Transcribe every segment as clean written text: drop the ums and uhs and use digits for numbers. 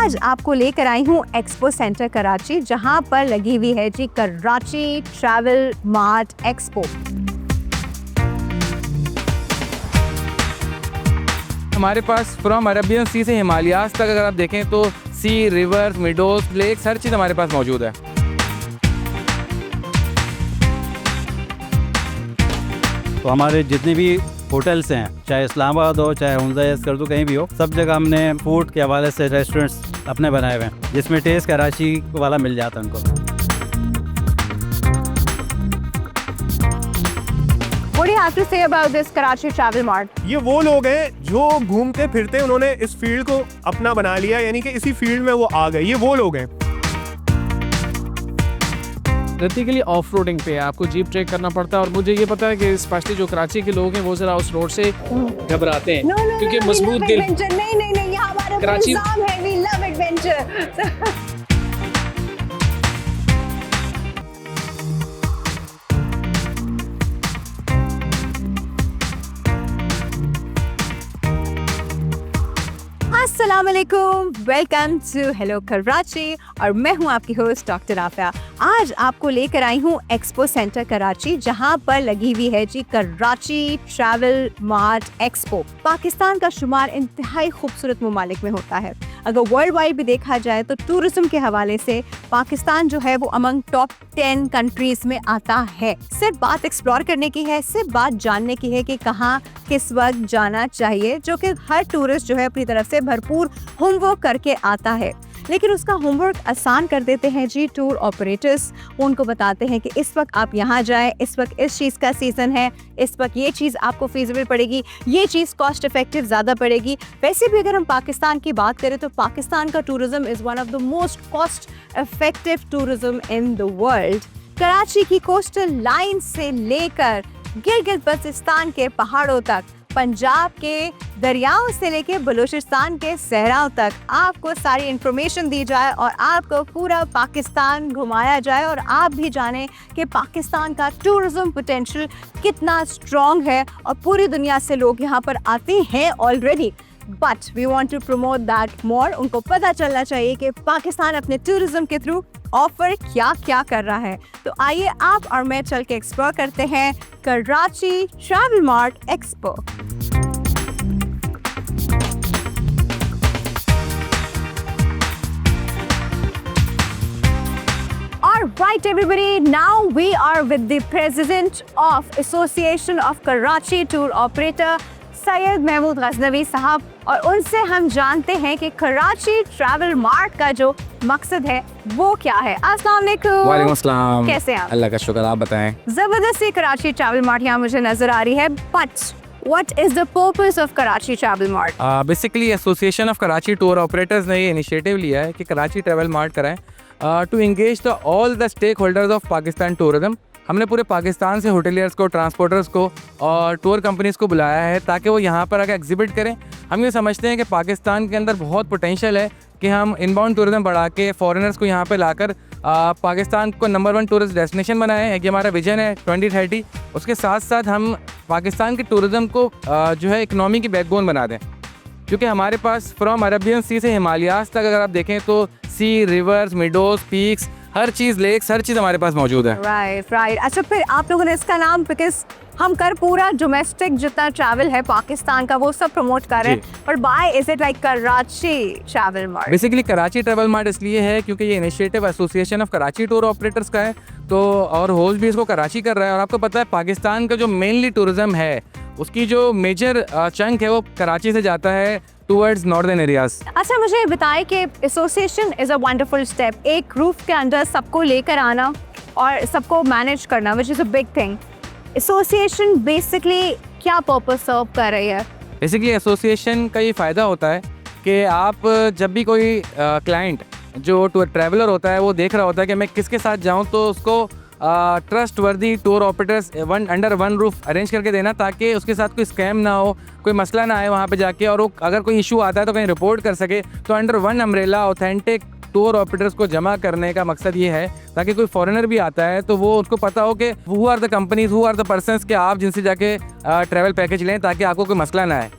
आज आपको लेकर आई हूँ एक्सपो सेंटर कराची, जहाँ पर लगी हुई है जी कराची ट्रैवल मार्ट एक्सपो। हमारे पास फ्रॉम अरेबियन सी से हिमालयाज तक अगर आप देखें तो सी, रिवर्स, मिडोज, लेक्स, हर चीज़ हमारे पास मौजूद है। तो हमारे जितने भी होटल्स हैं, चाहे इस्लामाबाद हो, चाहे हुंजा स्कर्दू, कहीं भी हो, सब जगह हमने फूड के हवाले से रेस्टोरेंट्स अपने बनाए हुए हैं, जिसमें टेस्ट कराची वाला मिल जाता है उनको। What do you have to say about this Karachi Travel Mart? ये वो लोग हैं जो घूमते फिरते उन्होंने इस फील्ड को अपना बना लिया, यानी कि इसी फील्ड में वो आ गए। ये वो लोग हैं। प्रैक्टिकली ऑफ रोडिंग पे आपको जीप ट्रेक करना पड़ता है, और मुझे ये पता है कि स्पेशली जो कराची के लोग हैं वो जरा उस रोड से घबराते हैं क्योंकि मजबूत दिल। नहीं, ये हमारा कराची है, we love adventure। अस्सलाम वालेकुम, वेलकम टू हेलो कराची और मैं हूं आपकी होस्ट डॉक्टर आफिया। आज आपको लेकर आई हूं एक्सपो सेंटर कराची, जहां पर लगी हुई है जी Karachi travel mart expo. Pakistan का शुमार इंतहाई खूबसूरत ममालिक में होता है। अगर वर्ल्ड वाइड भी देखा जाए तो टूरिज्म के हवाले से पाकिस्तान जो है वो अमंग टॉप 10 कंट्रीज में आता है। सिर्फ बात एक्सप्लोर करने की है, सिर्फ बात जानने की है कि कहाँ किस वक्त जाना चाहिए, जो कि हर टूरिस्ट जो है अपनी तरफ से भरपूर होमवर्क करके आता है। लेकिन उसका होमवर्क आसान कर देते हैं जी टूर ऑपरेटर्स। उनको बताते हैं कि इस वक्त आप यहाँ जाएं, इस वक्त इस चीज़ का सीज़न है, इस वक्त ये चीज़ आपको फीजिबल पड़ेगी, ये चीज़ कॉस्ट इफेक्टिव ज़्यादा पड़ेगी। वैसे भी अगर हम पाकिस्तान की बात करें तो पाकिस्तान का tourism is one of the most cost effective tourism in the world. Karachi की कोस्टल लाइन से लेकर गिलगित बल्तिस्तान के पहाड़ों तक, पंजाब के दरियाओं से लेके बलूचिस्तान के सहराओं तक आपको सारी इंफॉर्मेशन दी जाए और आपको पूरा पाकिस्तान घुमाया जाए और आप भी जाने कि पाकिस्तान का टूरिज्म पोटेंशियल कितना स्ट्रॉन्ग है और पूरी दुनिया से लोग यहाँ पर आते हैं already. But we want to promote that more. उनको पता चलना चाहिए कि पाकिस्तान अपने टूरिज्म के थ्रू ऑफर क्या क्या कर रहा है। तो आइए आप और मैं चल के एक्सप्लोर करते हैं Karachi travel mart expo. Right everybody, now we are with the president of Association of Karachi Tour Operator Syed Mahmood Ghaznavi साहब, और उनसे हम जानते हैं कि कराची ट्रैवल मार्ट का जो मकसद है वो क्या है। अस्सलाम वालेकुम। वालेकुम अस्सलाम। कैसे हैं आप? अल्लाह का शुक्र, आप बताएं। जबरदस्ती कराची ट्रैवल मार्ट यहाँ मुझे नजर आ रही है, but What is the purpose of Karachi Travel Mart? Basically association of Karachi tour operators ने ये इनिशिएटिव लिया है कि कराची ट्रैवल मार्ट कराएं to engage the all the stake holders of Pakistan tourism. हमने पूरे पाकिस्तान से होटलियर्स को, ट्रांसपोर्टर्स को और टूर कंपनीज़ को बुलाया है ताकि वो यहाँ पर आकर एग्जिबिट करें। हम ये समझते हैं कि पाकिस्तान के अंदर बहुत पोटेंशियल है कि हम इनबाउंड टूरिज्म बढ़ा के फॉरेनर्स को यहाँ पे लाकर पाकिस्तान को नंबर 1 टूरिस्ट डेस्टिनेशन बनाएं। एक हमारा विजन है 2030। उसके साथ साथ हम पाकिस्तान के टूरिज्म को जो है इकनॉमी की बैकबोन बना दें, क्योंकि हमारे पास फ्रॉम अरेबियन सी से हिमालयाज तक अगर आप देखें तो सी, रिवर्स, मिडोज, पीक्स, हर चीज़, लेक्स, हर चीज़ हमारे पास मौजूद है। राइट। अच्छा, फिर आप लोगों ने इसका नाम, बिकॉज हम कर पूरा डोमेस्टिक जितना ट्रैवल है पाकिस्तान का वो सब प्रमोट कर रहे हैं, पर why is it like Karachi travel mart? Basically Karachi travel mart इसलिए है क्योंकि ये initiative association of Karachi tour operators का है, तो और होस्ट भी इसको कराची कर रहा है। और आपको पता है पाकिस्तान का जो मेनली टूरिज्म है उसकी जो मेजर चंक है वो कराची से जाता है टूवर्ड्स नॉर्दर्न एरियाज। अच्छा, मुझे बताएं कि association is a wonderful step. एक रूफ के अंदर सबको लेकर आना और सबको मैनेज करना, which is a big thing. Association basically क्या पर्पस सर्व कर रही है? बेसिकली एसोसिएशन का ये फ़ायदा होता है कि आप जब भी कोई क्लाइंट जो टूर ट्रैवलर होता है वो देख रहा होता है कि मैं किसके साथ जाऊँ, तो उसको ट्रस्ट वर्दी tour operators under one roof arrange करके देना, ताकि उसके साथ कोई स्कैम ना हो, कोई मसला ना आए वहाँ पे जाके, और वो अगर कोई इशू आता है तो कहीं रिपोर्ट कर सके। तो under one umbrella authentic tour operators को जमा करने का मकसद ये है ताकि कोई फॉरेनर भी आता है तो वो उसको पता हो कि who are the companies, who are the persons के आप जिनसे जाके ट्रैवल पैकेज लें, ताकि आपको कोई मसला ना आए।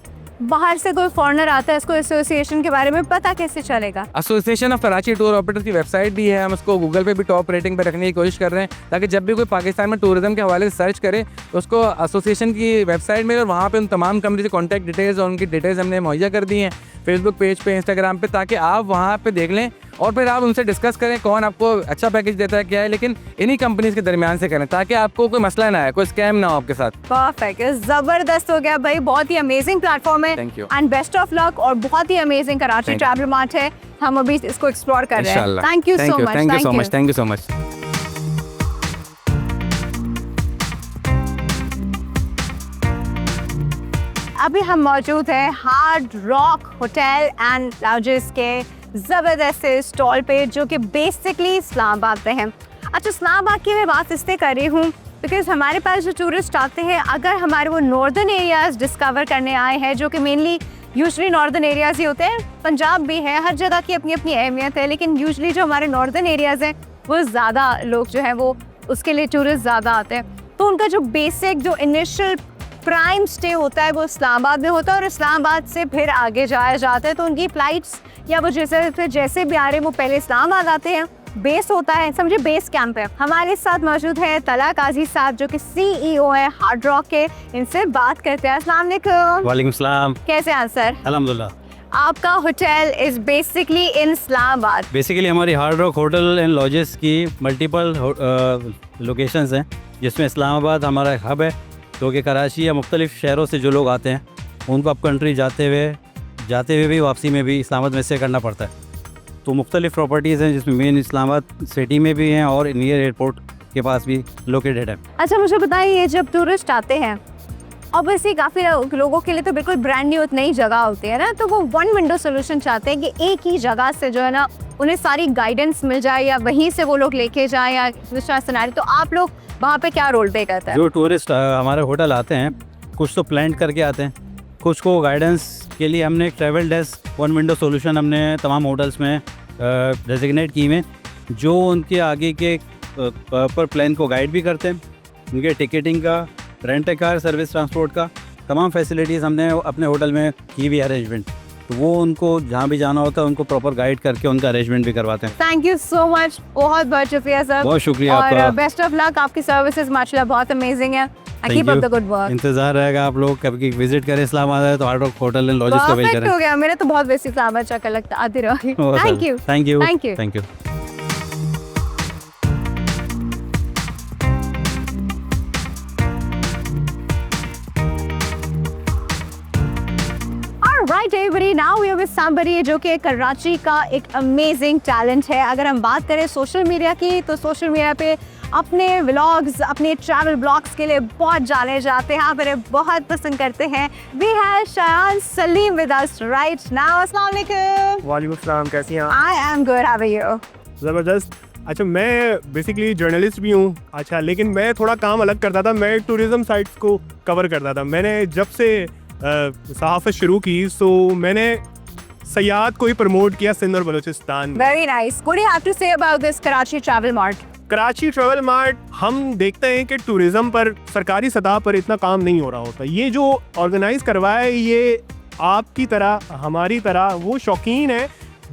बाहर से कोई फॉरेनर आता है, इसको एसोसिएशन के बारे में पता कैसे चलेगा? Association of Karachi tour operators की वेबसाइट भी है, हम उसको गूगल पे भी टॉप रेटिंग पे रखने की कोशिश कर रहे हैं, ताकि जब भी कोई पाकिस्तान में टूरिज्म के हवाले से सर्च करे तो उसको एसोसिएशन की वेबसाइट में और वहाँ पे उन तमाम कंपनी से कॉन्टैक्ट डिटेल्स और उनकी डिटेल्स हमने मुहैया कर दी हैं फेसबुक पेज पे, इंस्टाग्राम पे, ताकि आप वहाँ पे देख लें और फिर आप उनसे डिस्कस करें कौन आपको अच्छा पैकेज देता है क्या है, लेकिन इन्हीं कंपनीज के दरमियान से करें ताकि आपको कोई मसला ना आए, कोई स्कैम ना हो आपके साथ। परफेक्ट, जबरदस्त हो गया भाई, बहुत ही अमेजिंग प्लेटफॉर्म है। Thank you. And best of luck, और बहुत ही amazing Karachi Thank you. Travel mart है, हम अभी इसको एक्सप्लोर कर रहे हैं। इंशाल्लाह। Thank you so much, thank you so much, thank you so much. अभी हम मौजूद हैं hard rock hotel and lounges के ज़बरदस्त स्टॉल पे, जो कि बेसिकली इस्लामाबाद पे हैं। अच्छा, इस्लामाबाद की मैं बात इसलिए कर रही हूँ बिकॉज हमारे पास जो टूरिस्ट आते हैं, अगर हमारे वो नॉर्दर्न एरियाज़ डिस्कवर करने आए हैं, जो कि मेनली यूजली नॉर्दर्न एरियाज़ ही होते हैं, पंजाब भी है, हर जगह की अपनी अपनी अहमियत है, लेकिन यूजली जो हमारे नॉर्दर्न एरियाज़ हैं वो ज़्यादा लोग जो है वो उसके लिए टूरिस्ट ज़्यादा आते हैं। तो उनका जो बेसिक जो इनिशियल प्राइम स्टे होता है वो इस्लामाबाद में होता है, और इस्लामाबाद से फिर आगे जाया जाता है। तो उनकी फ्लाइट्स या वो जैसे भी आ रहे हैं वो पहले इस्लामाबाद आते हैं, बेस होता है, समझे बेस कैंप है। हमारे साथ मौजूद है तला काजी साहब, जो कि CEO है हार्ड रॉक के, इनसे बात करते हैं। अस्सलाम वालेकुम। वालेकुम सलाम। कैसे हैं सर? अल्हम्दुलिल्लाह। आपका hotel is basically in Islamabad. Basically हमारी hard rock hotel and lodges की मल्टीपल लोकेशंस हैं, जिसमें इस्लामाबाद हमारा एक हब है, जो कि कराची या मुख्तलिफ शहरों से जो लोग आते हैं उनको अप कंट्री जाते हुए भी वापसी में भी इस्लामाबाद में स्टे करना पड़ता है। तो मुख्तलिफ प्रॉपर्टीज़ हैं, जिसमें मेन इस्लामाबाद सिटी में भी हैं और नियर एयरपोर्ट के पास भी लोकेटेड है। अच्छा, मुझे बताइए, जब टूरिस्ट आते हैं, ऑब्वियसली काफ़ी लोगों के लिए तो बिल्कुल ब्रांड न्यू नई जगह होती है ना, तो वो वन विंडो सोल्यूशन चाहते हैं कि एक ही जगह से जो है ना उन्हें सारी गाइडेंस मिल जाए, या वहीं से वो लोग लेके जाएं, या दूसरा सिनेरियो। तो आप लोग वहाँ पे क्या रोल प्ले करते हैं? जो टूरिस्ट हमारे होटल आते हैं, कुछ तो प्लान करके आते हैं, कुछ को गाइडेंस के लिए हमने एक travel desk one window solution हमने तमाम होटल्स में डेजिग्नेट की हैं, जो उनके आगे के पर प्लान को गाइड भी करते हैं। उनके टिकटिंग का, रेंट कार सर्विस, ट्रांसपोर्ट का तमाम फैसिलिटीज़ हमने अपने होटल में की हुई अरेंजमेंट, तो वो उनको जहाँ भी जाना होता है उनको प्रॉपर गाइड करके उनका अरेंजमेंट भी करवाते हैं। थैंक यू सो मच, बहुत बहुत शुक्रिया सर। बहुत शुक्रिया और आपका। बेस्ट ऑफ लक, आपकी सर्विसेज माशाल्लाह बहुत अमेजिंग है। Keep up the good work. इंतजार रहेगा, आप लोग कभी विजिट करें इस्लामाबाद तो hard rock hotel and lodges को विजिट परफेक्ट करें। हो गया, मेरा तो बहुत बेसिक इस्लामाबाद चक्कर लगता आती रहोगी। Thank you, thank you, thank you. Thank you. Right everybody, now we are with somebody जो कि कराची का एक अमेजिंग टैलेंट है। अगर हम बात करें सोशल मीडिया की, तो सोशल मीडिया पे अपने व्लॉग्स, अपने ट्रैवल ब्लॉग्स के लिए बहुत जाने जाते हैं, आप इन्हें बहुत पसंद करते हैं। We have Shayan Salim with us right now. अस्सलाम वालेकुम। वालेकुम अस्सलाम, कैसी हैं आप? I am good, how are you? ज़बरदस्त। अच्छा, मैं बेसिकली जर्नलिस्ट भी हूँ। अच्छा, लेकिन मैं थोड़ा काम अलग करता था, मैं टूरिज़्म साइट्स को कवर करता था। मैंने जब से सहाफ़त शुरू की, सो मैंने सयाहत को ही प्रमोट किया सिंध और बलूचिस्तान में। Very nice. What do you have to say about this Karachi Travel Mart? Karachi travel mart, हम देखते हैं कि टूरिज़्म पर सरकारी सतह पर इतना काम नहीं हो रहा होता। ये जो ऑर्गेनाइज करवाया है, ये आपकी तरह, हमारी तरह वो शौकीन है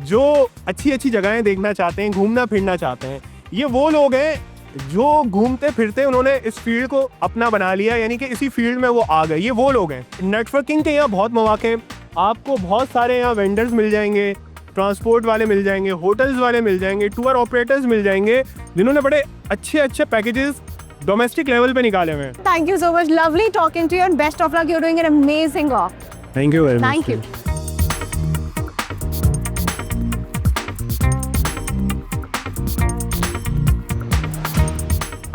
जो अच्छी अच्छी जगहें देखना चाहते हैं, घूमना फिरना चाहते हैं। ये वो लोग हैं जो घूमते फिरते उन्होंने इस फील्ड को अपना बना लिया, यानी कि इसी फील्ड में वो आ गए। ये वो लोग हैं। नेटवर्किंग के यहाँ बहुत मौके हैं, आपको बहुत सारे यहाँ वेंडर्स मिल जाएंगे, ट्रांसपोर्ट वाले मिल जाएंगे, होटल्स वाले मिल जाएंगे, टूर ऑपरेटर्स मिल जाएंगे, जिन्होंने बड़े अच्छे अच्छे पैकेजेस डोमेस्टिक लेवल पे निकाले हुए हैं। Thank you so much. Lovely talking to you and best of luck. You're doing an amazing job. Thank you very much. Thank you.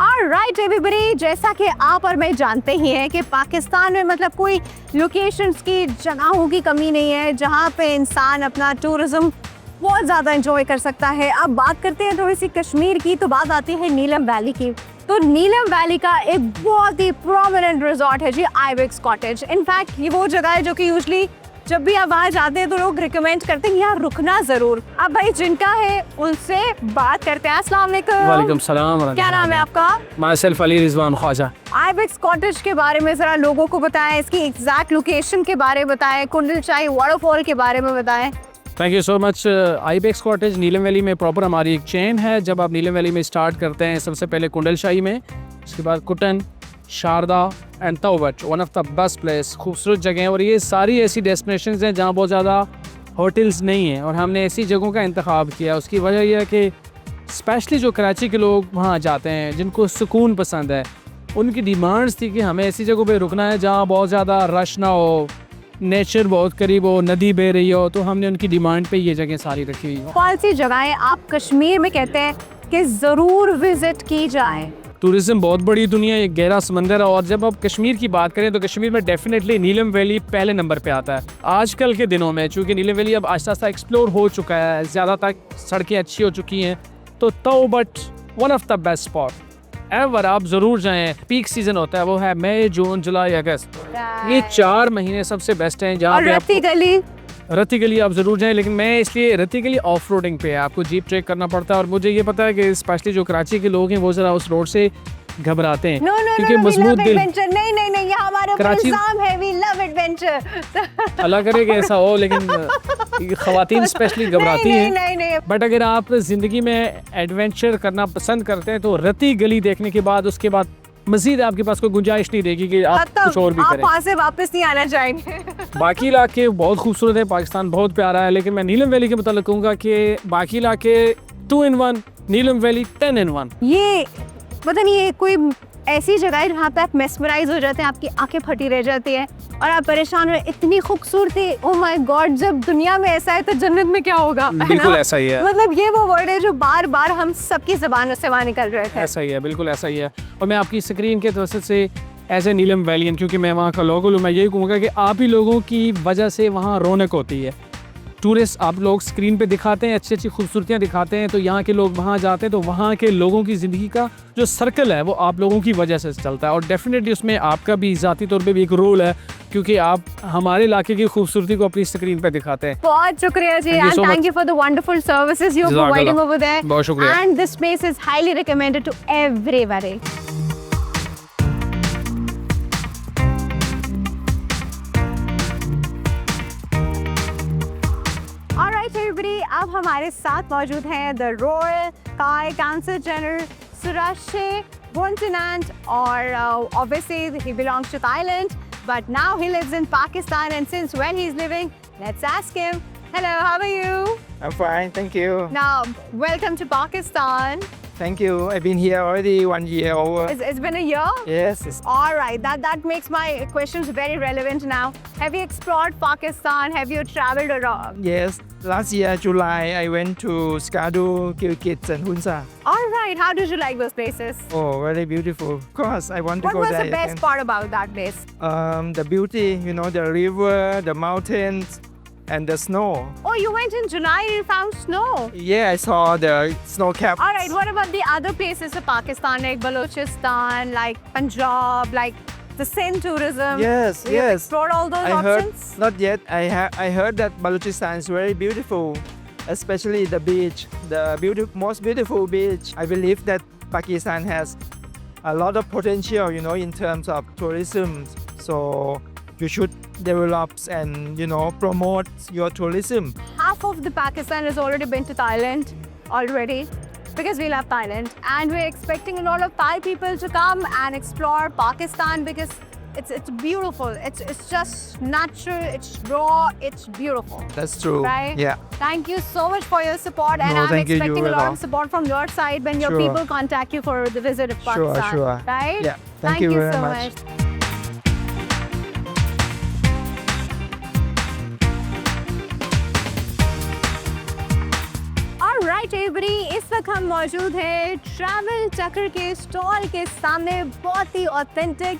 Alright everybody, जैसा कि आप और मैं जानते ही हैं कि पाकिस्तान में मतलब कोई लोकेशंस की, जगहों की कमी नहीं है जहाँ पे इंसान अपना टूरिज्म बहुत ज़्यादा एंजॉय कर सकता है। अब बात करते हैं थोड़ी सी कश्मीर की, तो बात आती है नीलम वैली की। तो नीलम वैली का एक बहुत ही प्रोमिनेंट रिजॉर्ट है जी, आइबेक्स कॉटेज। इनफैक्ट ये वो जगह है जो कि यूजली जब भी आप वहाँ जाते हैं तो लोग रिकमेंड करते हैं यहाँ रुकना जरूर। अब भाई जिनका है उनसे बात करते हैं। अस्सलाम वालेकुम। वालेकुम सलाम। क्या नाम है आपका? Myself Ali Rizwan Khwaja. Ibex cottage के बारे में जरा लोगों को बताएं, इसकी एग्जैक्ट लोकेशन के बारे में बताएं, कुंडल शाही वाटरफॉल के बारे में बताएं। Thank you so much. Ibex cottage Neelam valley में प्रॉपर हमारी एक चेन है। जब आप नीलम वैली में स्टार्ट करते हैं सबसे पहले कुंडल शाही में, उसके बाद Kutton, Sharda and Taobat, one of the best place, खूबसूरत जगह हैं। और ये सारी ऐसी डेस्टिनेशंस हैं जहाँ बहुत ज़्यादा होटल्स नहीं हैं और हमने ऐसी जगहों का इंतखाब किया। उसकी वजह यह है कि स्पेशली जो कराची के लोग वहाँ जाते हैं जिनको सुकून पसंद है, उनकी डिमांड्स थी कि हमें ऐसी जगहों पे रुकना है जहाँ बहुत ज़्यादा रश ना हो, नेचर बहुत करीब हो, नदी बह रही हो। तो हमने उनकी डिमांड पे ये जगह सारी रखी हुई हैं। कौन सी जगहें आप कश्मीर में कहते हैं कि ज़रूर विजिट की जाए? टूरिज़्म बहुत बड़ी दुनिया है, एक गहरा समंदर है। और जब आप कश्मीर की बात करें तो कश्मीर में डेफिनेटली नीलम वैली पहले नंबर पे आता है। आजकल के दिनों में चूँकि नीलम वैली अब आहिस्ता आहिस्ता एक्सप्लोर हो चुका है, ज़्यादा तक सड़कें अच्छी हो चुकी हैं, तो Taobat one of the best spot ever, आप ज़रूर जाएं। पीक सीज़न होता है वो है मई, जून, जुलाई, अगस्त, ये 4 महीने सबसे बेस्ट हैं जहाँ और पे रत्ती गली? रत्ती गली आप ज़रूर जाएं, लेकिन मैं इसलिए रत्ती गली ऑफ रोडिंग पे है, आपको जीप ट्रेक करना पड़ता है। और मुझे ये पता है कि स्पेशली जो कराची के लोग हैं वो ज़रा उस रोड से घबराते हैं क्योंकि मजबूत दिल। नहीं नहीं नहीं, ये हमारे ऊपर कराची- इल्जाम है, वी लव एडवेंचर। अल्लाह करे कि ऐसा हो, लेकिन ख़वातीन स्पेशली घबराती नहीं, हैं। नहीं नहीं बट अगर आप ज़िंदगी में एडवेंचर करना पसंद करते हैं तो रत्ती गली देखने के बाद उसके बाद मज़ीद आपके पास कोई गुंजाइश नहीं रहेगी कि आप कुछ और भी आप करें। वहाँ से वापस नहीं आना चाहेंगे। बाकी इलाके बहुत खूबसूरत है, पाकिस्तान बहुत प्यारा है, लेकिन मैं नीलम वैली के मतलब कहूँगा कि बाकी इलाके 2 in 1, नीलम वैली 10 in 1। ये पता नहीं, ये कोई ऐसी जगह है जहाँ पे आप मेस्मराइज हो जाते हैं, आपकी आंखें फटी रह जाती हैं और आप परेशान हो। इतनी खूबसूरती, ओह माय गॉड, जब दुनिया में ऐसा है तो जन्नत में क्या होगा, है बिल्कुल ना? ऐसा ही है, मतलब ये वो वर्ड है जो बार बार हम सबकी ज़बान से वहाँ निकल रहे थे। ऐसा ही है, बिल्कुल ऐसा ही है। और मैं आपकी स्क्रीन के तवसत से एज ए नीलम वैलियन, क्योंकि मैं वहाँ का लोकल हूँ, मैं यही कहूँगा कि आप ही लोगों की वजह से वहाँ रौनक होती है। टूरिस्ट आप लोग स्क्रीन पे दिखाते हैं, अच्छी अच्छी खूबसूरतियाँ दिखाते हैं, तो यहाँ के लोग वहाँ जाते हैं तो वहाँ के लोगों की ज़िंदगी का जो सर्कल है वो आप लोगों की वजह से चलता है। और डेफिनेटली उसमें आपका भी ज़ाती तौर पे भी एक रोल है, क्योंकि आप हमारे इलाके की खूबसूरती को अपनी स्क्रीन पे दिखाते हैं। बहुत शुक्रिया जी, Thank you and so thank much. you for the wonderful services you're Jazakallah. providing over there. बहुत शुक्रिया। And this place is highly recommended to everybody. Alright everybody, अब हमारे साथ मौजूद हैं the Royal Thai Consul General Surashe Bontinant, और obviously he belongs to Thailand, but now he lives in Pakistan, and since when he's living, let's ask him. Hello, how are you? I'm fine, thank you. Now, welcome to Pakistan. Thank you. I've been here already 1 year over. It's been a year? Yes, it's, All right, that makes my questions very relevant now. Have you explored Pakistan? Have you traveled around? yes. Last year, July, I went to Skardu, Gilgit, and Hunza. All right, how did you like those places? Oh, very beautiful. Of course, I want to What go was there the best again. part about that place? The beauty, you know, the river, the mountains, and the snow. Oh, you went in July and you found snow. Yeah, I saw the snow cap. All right, what about the other places of Pakistan, like Balochistan, like Punjab, like the Sindh tourism? Yes, You yes. explored all those I heard, options? not yet. I heard that Balochistan is very beautiful, especially the beach, the most beautiful beach. I believe that Pakistan has a lot of potential, you know, in terms of tourism. So you should develop and, you know, promote your tourism. Half of the Pakistan has already been to Thailand already, because we love Thailand, and we're expecting a lot of Thai people to come and explore Pakistan because it's beautiful. It's just natural. It's raw. It's beautiful. That's true. Right? Yeah. Thank you so much for your support, and No, I'm thank you, expecting you a lot will. of support from your side when your Sure. people contact you for the visit of Sure, Pakistan. sure. Right? Yeah. Thank you very so much. Alright everybody, इस वक्त हम मौजूद हैं travel चक्र के stall के सामने। बहुत ही ऑथेंटिक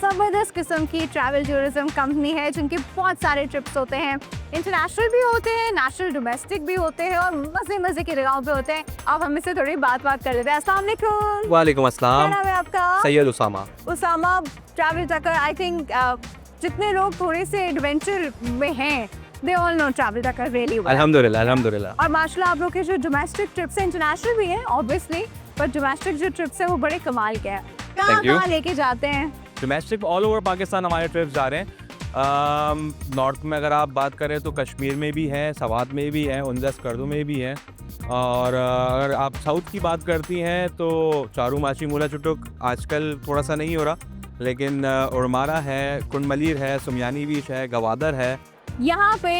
ज़बरदस्त किस्म की ट्रैवल टूरिज्म कंपनी है जिनके बहुत सारे ट्रिप्स होते हैं, इंटरनेशनल भी होते हैं, नेशनल डोमेस्टिक भी होते हैं और मज़े मज़े की जगहों पे होते हैं। अब हम इससे थोड़ी बात कर लेते हैं। अस्सलाम वालेकुम। वालेकुम क्या अस्सलाम। नाम है आपका? सैयद उसामा। उसामा, ट्रैवल चक्कर, आई थिंक जितने लोग थोड़े से एडवेंचर में हैं दे ऑल नो ट्रैवल टक्कर रियली वेल। अल्हम्दुलिल्लाह अल्हम्दुलिल्लाह। और माशाल्लाह आप लोग के जो डोमेस्टिक ट्रिप्स हैं, इंटरनेशनल भी हैं ऑब्वियसली, पर डोमेस्टिक जो ट्रिप्स हैं वो बड़े कमाल के हैं। Thank you. कहाँ लेके जाते हैं? डोमेस्टिक ऑल ओवर पाकिस्तान हमारे ट्रिप्स जा रहे हैं। नॉर्थ में अगर आप बात करें तो कश्मीर में भी हैं, सवात में भी हैं, उंजा स्कर्दू में भी हैं, और अगर आप साउथ की बात करती हैं तो चारू माची मूला चुटुक आजकल थोड़ा सा नहीं हो रहा, लेकिन उर्मारा है, कुंडमलीर है, सुमयानी बीच है, गवादर है। यहाँ पे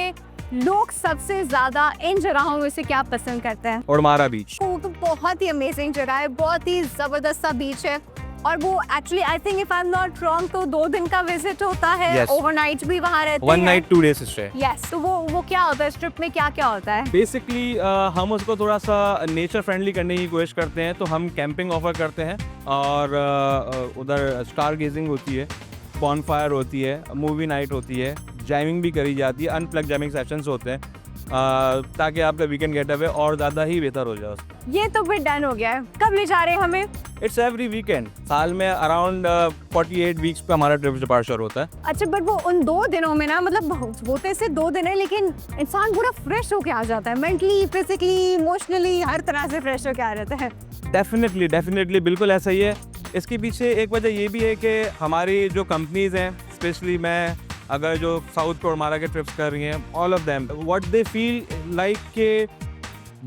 लोग सबसे ज्यादा इन जगहों में से क्या पसंद करते हैं? उर्मारा बीच वो तो बहुत ही अमेजिंग जगह है, बहुत ही जबरदस्त सा बीच है, और वो actually I think if I am not wrong तो 2 दिन का विजिट होता है, Yes. ओवरनाइट भी वहाँ रहते वन हैं। Night 2 days stay. यस, तो वो क्या होता है इस ट्रिप में, क्या क्या होता है? बेसिकली हम उसको थोड़ा सा नेचर फ्रेंडली करने की कोशिश करते हैं, तो हम कैंपिंग ऑफर करते हैं, और उधर स्टार गेजिंग होती है, बॉनफायर होती है, मूवी नाइट होती है, जैमिंग भी करी जाती है, अनप्लग जैमिंग सेशंस होते हैं, ताकि आपका वीकेंड गेटअवे और ज़्यादा ही बेहतर हो जाए। ये तो फिर डन हो गया है। कब ले जा रहे हैं हमें? इट्स एवरी वीकेंड, साल में अराउंड 48 वीक्स पे हमारा ट्रिप डिपार्चर होता है। अच्छा, बट वो उन 2 दिनों में ना, मतलब होते से 2 दिन है, लेकिन इंसान पूरा फ्रेश होके आ जाता है, मेंटली, फिजिकली, इमोशनली, हर तरह से फ्रेश होके आ जाता है। डेफिनेटली बिल्कुल ऐसा ही है। इसके पीछे एक वजह ये भी है कि हमारी जो कंपनीज़ हैं, स्पेशली मैं अगर जो साउथ को उर्मारा के ट्रिप्स कर रही हैं, all of them what they feel like के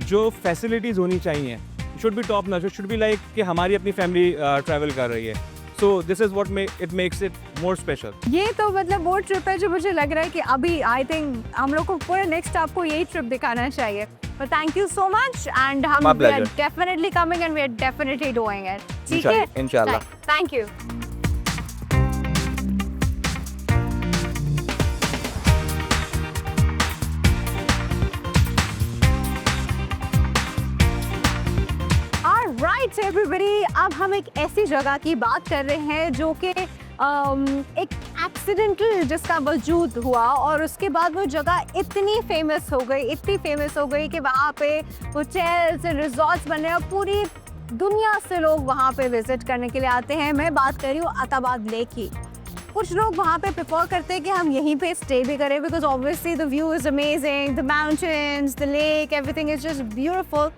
जो फैसिलिटीज़ होनी चाहिए should be top notch, should be like कि हमारी अपनी फैमिली ट्रैवल कर रही है। So this is what it makes it more special. ये तो मतलब वो ट्रिप है जो मुझे लग रहा है कि अभी आई थिंक हम लोग को पूरा नेक्स्ट आपको यही ट्रिप दिखाना चाहिए। But thank you so much, and My we are pleasure. definitely coming and we are definitely doing it. ठीक है? इंशाल्लाह। Thank you. Alright everybody, अब हम एक ऐसी जगह की बात कर रहे हैं जो कि एक एक्सीडेंटल जिसका वजूद हुआ, और उसके बाद वो जगह इतनी फेमस हो गई कि वहाँ पे होटल्स एंड रिजॉर्ट्स बने और पूरी दुनिया से लोग वहाँ पे विजिट करने के लिए आते हैं। मैं बात कर रही हूँ अताबाद लेक की। कुछ लोग वहाँ पे प्रेफर करते हैं कि हम यहीं पे स्टे भी करें, because obviously the view is amazing, the mountains, the lake, everything is just beautiful.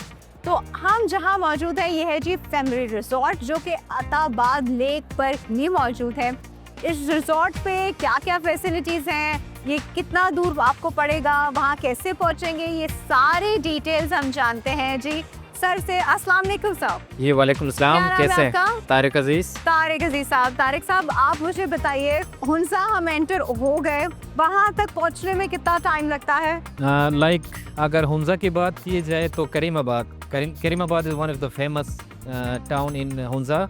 तो हम जहाँ मौजूद है ये है जी फैमिली रिजॉर्ट, जो कि अताबाद लेक पर ही मौजूद है। इस रिजॉर्ट पे क्या क्या फैसिलिटीज़ हैं, ये कितना दूर आपको पड़ेगा, वहाँ कैसे पहुँचेंगे, ये सारे डिटेल्स हम जानते हैं जी सर से। अस्सलाम वालेकुम साहब। ये वालेकुम क्या सलाम, नाम है कैसे आपका? हैं? तारिक अजीज। तारिक अजीज साहब। तारिक साहब, आप मुझे बताइए, हुंजा हम एंटर हो गए, वहाँ तक पहुँचने में कितना टाइम लगता है? लाइक अगर हुंजा की बात की जाए तो Karimabad is one of the famous town in Hunza.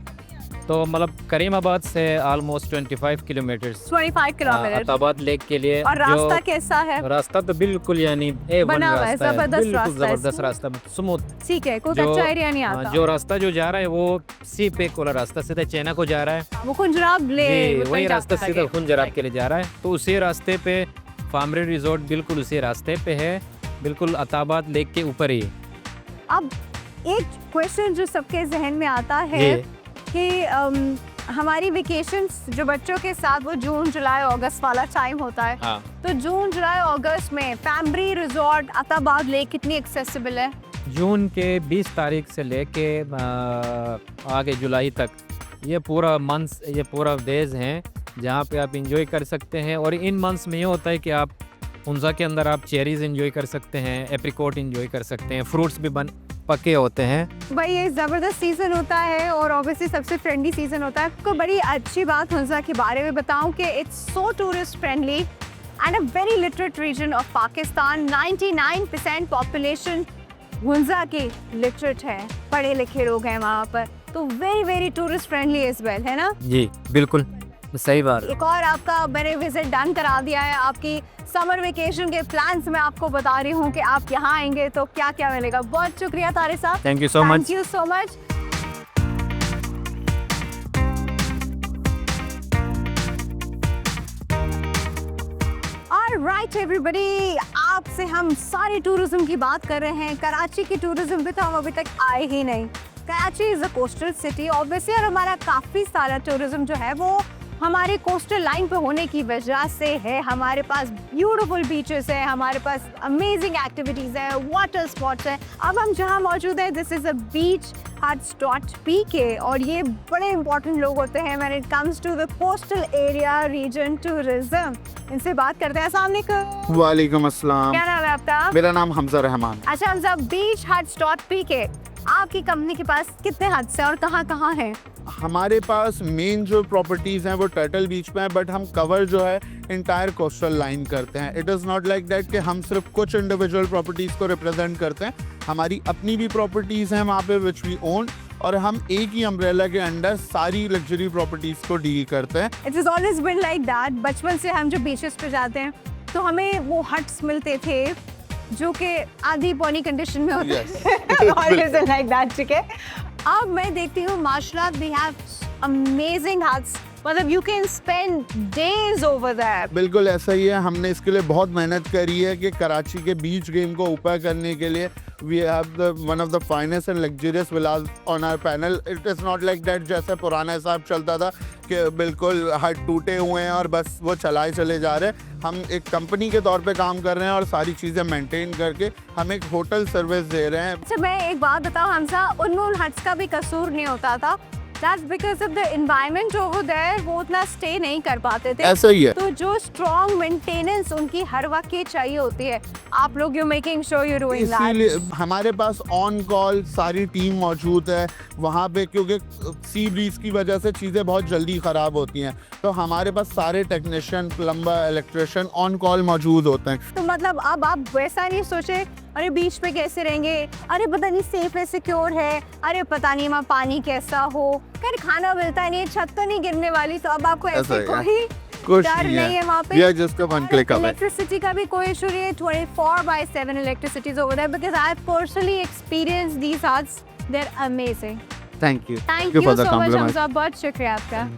तो मतलब करीमाबाद से almost 25 kilometre 25 kilometre. Attabad lake के लिए। और रास्ता कैसा है? रास्ता तो बिल्कुल यानी A1 बना हुआ है, रास्ता है, जबरदस्त बिल्कुल रास्ता है, जबरदस्त रास्ता, स्मूथ। ठीक है, कोई जो- कच्चा एरिया नहीं आता। जो रास्ता जो जा रहा है वो सी पेक वाला रास्ता सीधा चाइना को जा रहा है। वो कुंजराब ले जी, वो वही कहीं रास्ता जाता सीधा है। खुंजराब के लिए जा रहा है। तो उसी रास्ते पे फार्मरी रिजॉर्ट बिल्कुल उसी रास्ते पे है, बिल्कुल अताबाद लेक के ऊपर ही। अब एक क्वेश्चन जो सबके जहन में आता है ये कि हमारी वेकेशंस जो बच्चों के साथ वो जून जुलाई अगस्त वाला टाइम होता है, हाँ, तो जून जुलाई अगस्त में फैमिली रिजॉर्ट अताबाद लेक कितनी एक्सेसिबल है? जून के 20 तारीख से लेके आगे जुलाई तक ये पूरा मंथ्स, ये पूरा डेज हैं जहाँ पे आप इंजॉय कर सकते हैं। और इन मंथ्स में ये होता है कि आप हुंजा के अंदर आप चेरीज़ इंजॉय कर सकते हैं, एप्रिकॉट इंजॉय कर सकते हैं, फ्रूट्स भी पके होते हैं। भाई ये ज़बरदस्त सीज़न होता है और ऑब्वियसली सबसे फ्रेंडली सीज़न होता है। आपको बड़ी अच्छी बात हुंजा के बारे में बताऊं कि it's so tourist friendly and a very literate region of Pakistan. 99% population Hunza की लिटरेट है, पढ़े लिखे लोग हैं वहाँ पर, तो very very tourist friendly as well, है ना? जी बिल्कुल सही बात। एक और आपका मैंने विजिट डन करा दिया है। आपकी समर वेकेशन के प्लान्स मैं आपको बता रही हूँ कि आप यहाँ आएंगे तो क्या क्या मिलेगा। बहुत शुक्रिया तारिक साहब, thank you so much. Thank you so much. Right everybody, आपसे हम सारी टूरिज्म की बात कर रहे हैं। कराची की टूरिज्म पे तो हम अभी तक आए ही नहीं। Karachi is a coastal city obviously, और हमारा काफ़ी सारा टूरिज्म जो है वो हमारे कोस्टल लाइन पे होने की वजह से है। हमारे पास ब्यूटीफुल बीचेस है, हमारे पास अमेजिंग एक्टिविटीज है, वाटर स्पॉट्स है। अब हम जहाँ मौजूद है, this is a beach hut.pk, और ये बड़े इंपॉर्टेंट लोग होते हैं when it comes to the coastal area region tourism. इनसे बात करते हैं। अस्सलाम वालेकुम। वालेकुम अस्सलाम। क्या नाम है आपका? मेरा नाम हमजा रहमान। अच्छा हमजा, बीच hut.pk आपकी कंपनी के पास कितने हट्स हैं और कहाँ हैं? हमारे पास मेन जो प्रॉपर्टीज़ हैं वो टर्टल बीच पे हैं, बट हम कवर जो है इंटायर कोस्टल लाइन करते हैं। It is not like that कि हम सिर्फ कुछ इंडिविजुअल प्रॉपर्टीज़ को रिप्रेजेंट करते हैं। हमारी अपनी भी प्रॉपर्टीज़ हैं वहाँ पे विच वी ओन, और हम एक ही अम्ब्रेला के अंडर सारी लग्जरी प्रॉपर्टीज़ को डील करते हैं। It is always been like that. बचपन से हम जो बीचेस पे जाते हैं तो हमें वो हट्स मिलते थे जो कि आधी पौनी कंडीशन में होते हैं। ऑलवेज लाइक दैट, ठीक है। अब मैं देखती हूँ माशाल्लाह वी हैव अमेजिंग हट्स, मतलब you can spend days over there. बिल्कुल ऐसा ही है। हमने इसके लिए बहुत मेहनत करी है कि कराची के बीच गेम को ऊपर करने के लिए we have the one of the finest and luxurious villas on our panel. It is not like that जैसे पुराना हिसाब चलता था कि बिल्कुल हट टूटे हुए हैं और बस वो चलाए चले जा रहे हैं। हम एक कंपनी के तौर पे काम कर रहे हैं और सारी चीज़ें मेंटेन करके हम एक होटल सर्विस दे रहे हैं। अच्छा मैं एक बात बताऊँ हमसा, उन हट्स का भी कसूर नहीं होता था। That's because of the environment over there, वो उतना स्टे नहीं कर पाते थे। ऐसा ही है। तो जो स्ट्रॉन्ग मेंटेनेंस उनकी हर वक्त की चाहिए होती है, आप लोग you making sure you doing इसीलिए दैट। हमारे पास ऑन कॉल सारी टीम मौजूद है वहाँ पे, क्योंकि सी ब्रीज की वजह से चीज़ें बहुत जल्दी ख़राब होती हैं, तो हमारे पास सारे technician, plumber, electrician on call मौजूद होते हैं। तो मतलब अब आप वैसा नहीं सोचे अरे बीच पे कैसे रहेंगे, अरे पता नहीं सेफ है, सिक्योर है, अरे पता नहीं वहाँ पानी कैसा हो, खैर खाना मिलता नहीं, छत तो नहीं गिरने वाली, तो अब आपको ऐसा ऐसे ही है। कोई कुछ डर नहीं है वहाँ पे। We are just a one click away. Electricity का भी कोई इशू नहीं है। 24/7 electricity over there because I have personally experienced these huts. They're amazing. Thank you. Thank you for the so much compliment. Hamza, बहुत शुक्रिया आपका।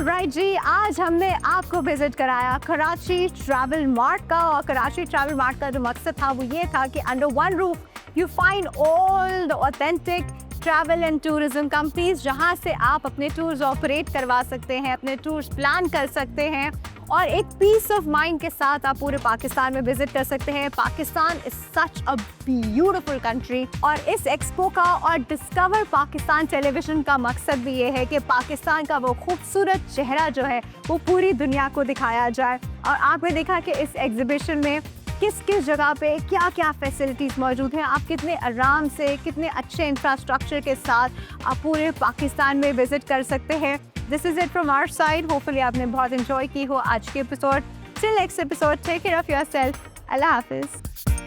राइट जी, आज हमने आपको विजिट कराया कराची ट्रैवल मार्ट का, और कराची ट्रैवल मार्ट का जो मकसद था वो ये था कि under one roof you find all the authentic travel and tourism companies, जहां से आप अपने टूर्स ऑपरेट करवा सकते हैं, अपने टूर्स प्लान कर सकते हैं, और एक पीस ऑफ माइंड के साथ आप पूरे पाकिस्तान में विजिट कर सकते हैं। Pakistan is such a beautiful country, और इस एक्सपो का और डिस्कवर पाकिस्तान टेलीविजन का मकसद भी ये है कि पाकिस्तान का वो खूबसूरत चेहरा जो है वो पूरी दुनिया को दिखाया जाए। और आपने देखा कि इस एग्जीबिशन में किस किस जगह पे क्या क्या फैसिलिटीज़ मौजूद हैं, आप कितने आराम से, कितने अच्छे इंफ्रास्ट्रक्चर के साथ आप पूरे पाकिस्तान में विजिट कर सकते हैं। This is it from our side. Hopefully आपने बहुत एंजॉय की हो आज के episode. Till next episode, take care of yourself. अल्लाह हाफिज़।